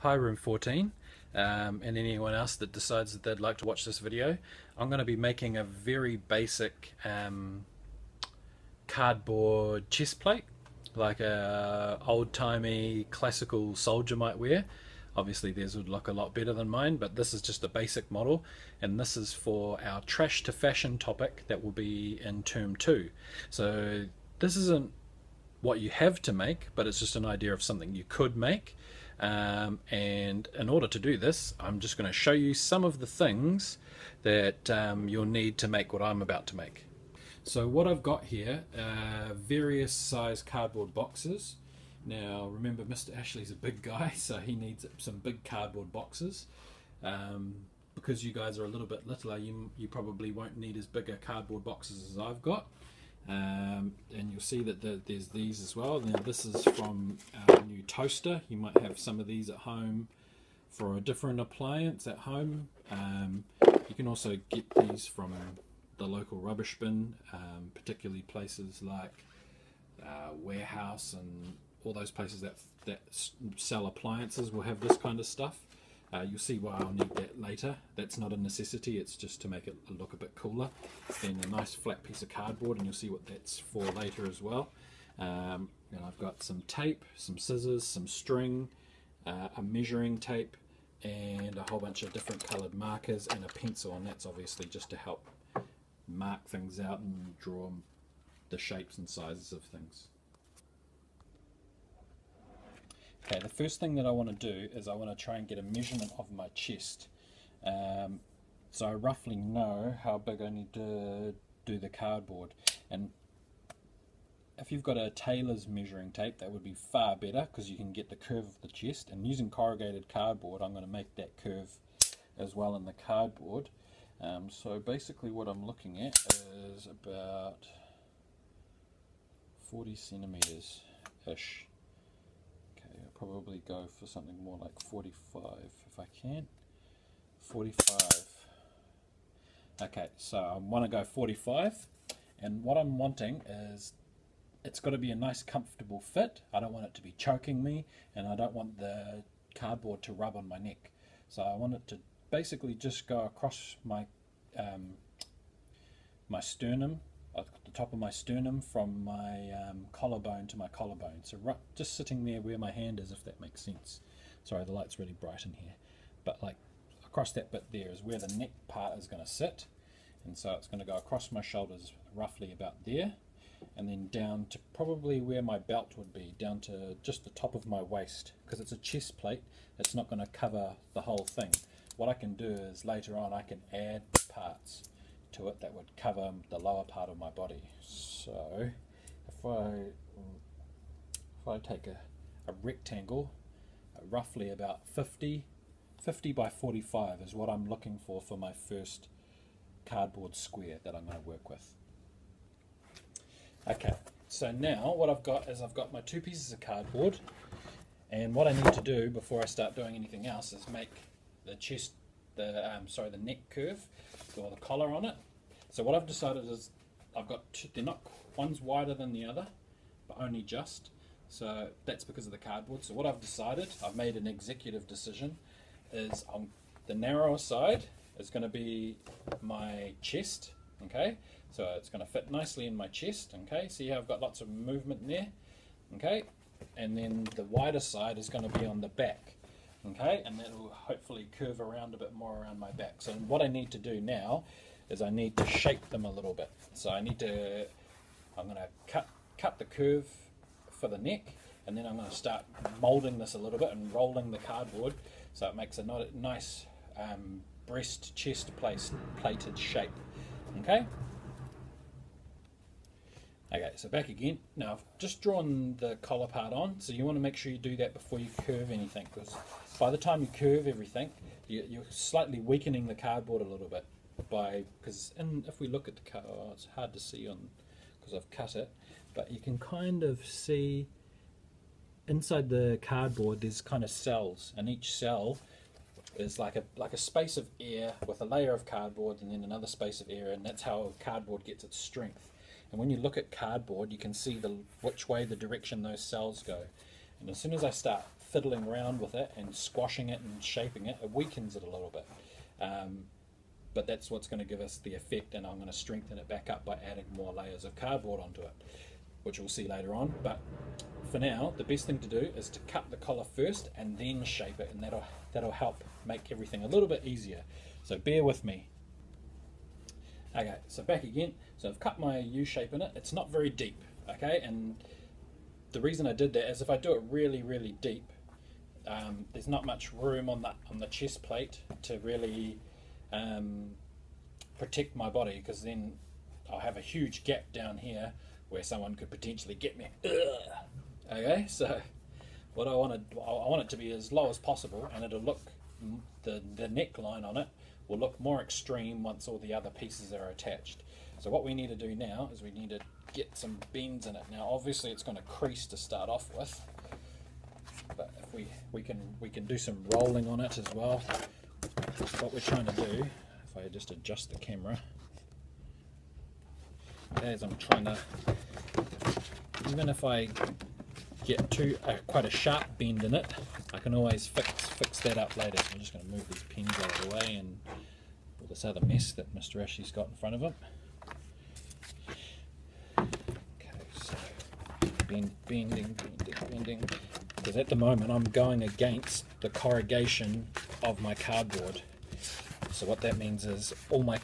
Hi Room 14 and anyone else that decides that they'd like to watch this video. I'm going to be making a very basic cardboard chest plate, like a old-timey classical soldier might wear. Obviously theirs would look a lot better than mine, but this is just a basic model, and this is for our trash to fashion topic that will be in term 2. So this isn't what you have to make, but it's just an idea of something you could make. And in order to do this, I'm just going to show you some of the things that you'll need to make what I'm about to make. So what I've got here are various size cardboard boxes. Now remember, Mr. Ashley's a big guy, so he needs some big cardboard boxes. Because you guys are a little bit littler, you probably won't need as big a cardboard boxes as I've got. And you'll see that there's these as well. Now this is from our new toaster. You might have some of these at home for a different appliance at home. You can also get these from the local rubbish bin, particularly places like warehouse and all those places that sell appliances will have this kind of stuff. You'll see why I'll need that later. That's not a necessity, it's just to make it look a bit cooler. Then a nice flat piece of cardboard, and you'll see what that's for later as well. And I've got some tape, some scissors, some string, a measuring tape, and a whole bunch of different coloured markers, and a pencil, and that's obviously just to help mark things out and draw the shapes and sizes of things. Okay, the first thing that I want to do is I want to try and get a measurement of my chest. So I roughly know how big I need to do the cardboard. And if you've got a tailor's measuring tape, that would be far better because you can get the curve of the chest. And using corrugated cardboard, I'm going to make that curve as well in the cardboard. So basically what I'm looking at is about 40 centimeters-ish. Probably go for something more like 45 if I can. 45. Okay, so I want to go 45, and what I'm wanting is it's got to be a nice comfortable fit. I don't want it to be choking me, and I don't want the cardboard to rub on my neck. So I want it to basically just go across my my sternum, at the top of my sternum, from my collarbone to my collarbone. So just sitting there where my hand is, if that makes sense. Sorry, the light's really bright in here. But like across that bit there is where the neck part is going to sit. And so it's going to go across my shoulders roughly about there. And then down to probably where my belt would be, down to just the top of my waist. Because it's a chest plate, it's not going to cover the whole thing. What I can do is later on I can add parts to it that would cover the lower part of my body. So if I take a rectangle, roughly about 50 by 45 is what I'm looking for my first cardboard square that I'm going to work with. Okay, so now what I've got is I've got my two pieces of cardboard, and what I need to do before I start doing anything else is make the chest, the neck curve, or the collar on it. So what I've decided is I've got they're not, one's wider than the other, but only just. So that's because of the cardboard. So what I've decided, I've made an executive decision, is on the narrower side is going to be my chest. Okay, so it's going to fit nicely in my chest. Okay, see how I've got lots of movement there. Okay, and then the wider side is going to be on the back. Okay, and that will hopefully curve around a bit more around my back. So what I need to do now is I need to shape them a little bit. So I'm going to cut the curve for the neck, and then I'm going to start moulding this a little bit and rolling the cardboard so it makes a nice breast chest plated shape. Okay. Okay, so back again. Now I've just drawn the collar part on, so you want to make sure you do that before you curve anything, because by the time you curve everything, you're slightly weakening the cardboard a little bit. Because if we look at the card, it's hard to see on because I've cut it, but you can kind of see inside the cardboard there's kind of cells, and each cell is like a space of air with a layer of cardboard and then another space of air, and that's how cardboard gets its strength. And when you look at cardboard, you can see which way the direction those cells go. And as soon as I start fiddling around with it and squashing it and shaping it, it weakens it a little bit. But that's what's going to give us the effect, and I'm going to strengthen it back up by adding more layers of cardboard onto it, which we'll see later on. But for now, the best thing to do is to cut the collar first and then shape it, and that'll help make everything a little bit easier. So bear with me. Okay, so back again. So I've cut my U shape in it. It's not very deep, okay, and the reason I did that is if I do it really, really deep, there's not much room on the chest plate to really protect my body, because then I'll have a huge gap down here where someone could potentially get me. Okay, so what I want it to be as low as possible, and it'll look, the neckline on it will look more extreme once all the other pieces are attached. So what we need to do now is we need to get some bends in it. Now obviously it's going to crease to start off with, but if we can do some rolling on it as well. What we're trying to do, if I just adjust the camera, as I'm trying to, even if I get quite a sharp bend in it, I can always fix that up later. So I'm just going to move these pins out of the way and all this other mess that Mr. Ashley's got in front of him. Okay, so bending, because at the moment I'm going against the corrugation of my cardboard. So what that means is all my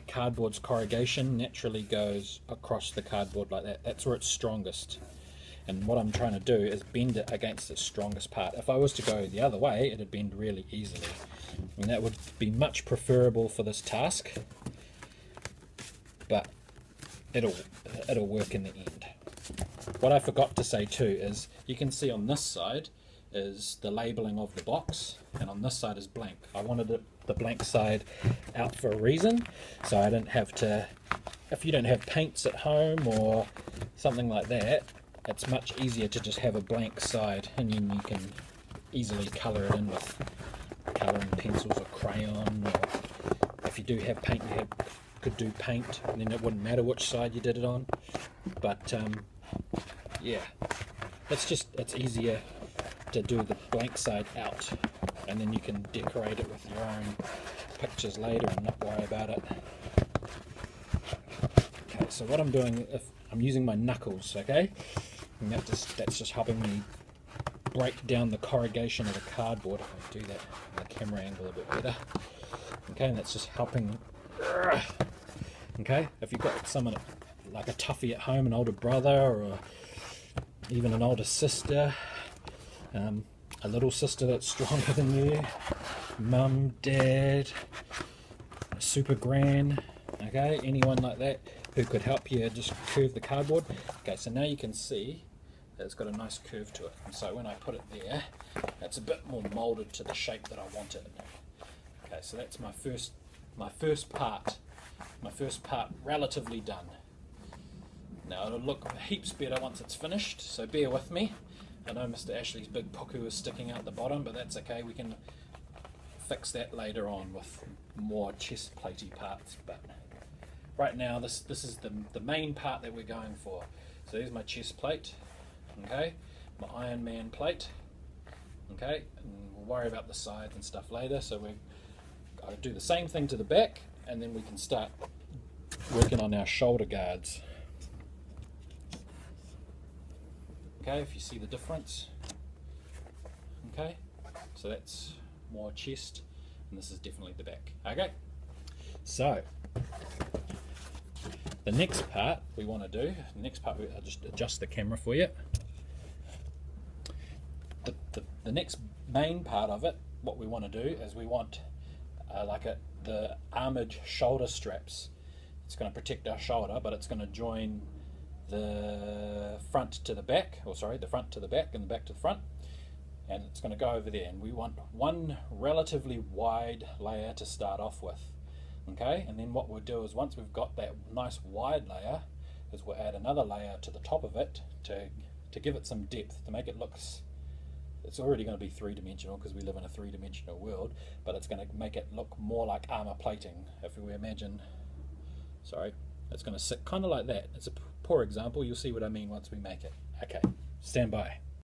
cardboard's corrugation naturally goes across the cardboard like that. That's where it's strongest. And what I'm trying to do is bend it against the strongest part. If I was to go the other way, it'd bend really easily. And that would be much preferable for this task. But it'll work in the end. What I forgot to say too is, you can see on this side is the labeling of the box, and on this side is blank. I wanted the blank side out for a reason, so I didn't have to, if you don't have paints at home or something like that, it's much easier to just have a blank side, and then you can easily colour it in with colouring pencils or crayon, or if you do have paint, you could do paint, and then it wouldn't matter which side you did it on. But yeah, it's easier to do the blank side out, and then you can decorate it with your own pictures later and not worry about it. Okay, so what I'm doing, if I'm using my knuckles, okay, and that's just helping me break down the corrugation of the cardboard. If I do that on the camera angle a bit better, okay, and that's just helping. Okay, if you've got someone like a toughie at home, an older brother or even an older sister, a little sister that's stronger than you, mum, dad, a super gran, okay, anyone like that who could help you just curve the cardboard. Okay, so now you can see that it's got a nice curve to it, and so when I put it there, it's a bit more molded to the shape that I want it. Okay, so that's my first part relatively done. Now it'll look heaps better once it's finished, so bear with me. I know Mr. Ashley's big puku is sticking out the bottom, but that's okay, we can fix that later on with more chest platey parts. But right now this is the main part that we're going for. So there's my chest plate, okay, my Iron Man plate, okay, and we'll worry about the sides and stuff later. So I'll do the same thing to the back, and then we can start working on our shoulder guards. Okay, if you see the difference. Okay, so that's more chest, and this is definitely the back. Okay, so the next part we want to do, I'll just adjust the camera for you. The next main part of it, what we want to do is we want the armoured shoulder straps. It's going to protect our shoulder, but it's going to join the front to the back, or sorry, the front to the back and the back to the front, and it's going to go over there, and we want one relatively wide layer to start off with. Okay, and then what we'll do is once we've got that nice wide layer, is we'll add another layer to the top of it to give it some depth, to make it look, it's already going to be three-dimensional because we live in a three-dimensional world, but it's going to make it look more like armour plating. If we imagine, sorry, it's going to sit kind of like that. It's a poor example, you'll see what I mean once we make it. Okay, stand by.